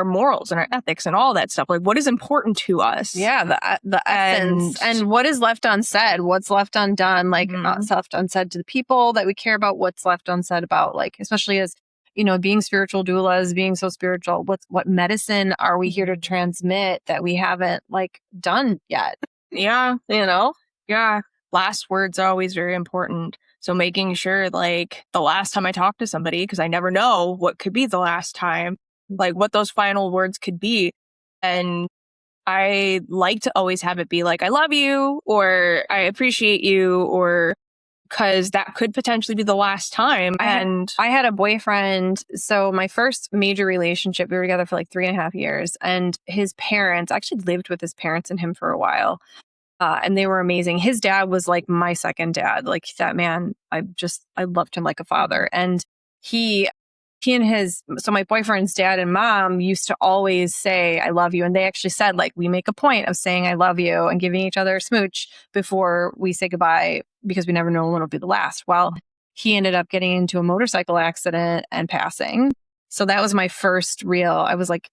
morals and our ethics and all that stuff. Like, what is important to us? Yeah, the essence and what is left unsaid, what's left undone, like not left unsaid to the people that we care about, what's left unsaid about, like, especially as, being spiritual doulas, being so spiritual, what medicine are we here to transmit that we haven't like done yet? Yeah. Yeah. Last words are always very important. So making sure like the last time I talk to somebody, because I never know what could be the last time, like what those final words could be. And I like to always have it be like, I love you, or I appreciate you, or because that could potentially be the last time. I had a boyfriend. So my first major relationship, we were together for like 3.5 years, and his parents, I actually lived with his parents and him for a while. And they were amazing. His dad was like my second dad. Like that man, I loved him like a father. And so my boyfriend's dad and mom used to always say, I love you. And they actually said, like, we make a point of saying, I love you and giving each other a smooch before we say goodbye because we never know when it'll be the last. Well, he ended up getting into a motorcycle accident and passing. So that was my first real, I think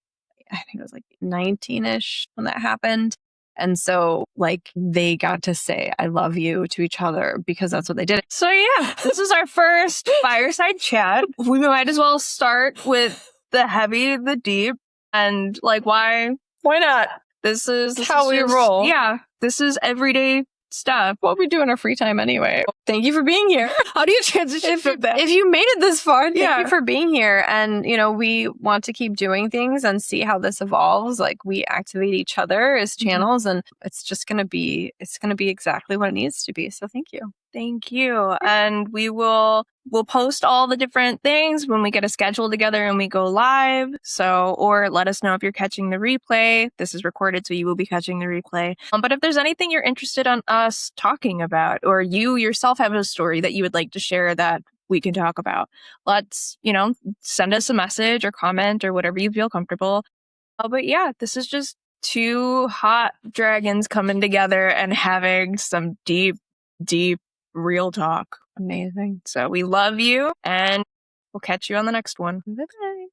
it was like 19-ish when that happened. And so like they got to say, I love you to each other because that's what they did. So yeah, this is our first fireside chat. We might as well start with the heavy, the deep, and like, why not? This is how we roll. Yeah, this is everyday stuff. What we do in our free time anyway. Thank you for being here. How do you transition from that? If you made it this far, thank you for being here. And, we want to keep doing things and see how this evolves. Like we activate each other as channels and it's going to be exactly what it needs to be. So thank you. Thank you. And we'll post all the different things when we get a schedule together and we go live. So, or let us know if you're catching the replay. This is recorded, so you will be catching the replay. But if there's anything you're interested on us talking about, or you yourself have a story that you would like to share that we can talk about, let's, send us a message or comment or whatever you feel comfortable. But yeah, this is just two hot dragons coming together and having some deep real talk. Amazing. So we love you and we'll catch you on the next one. Bye-bye.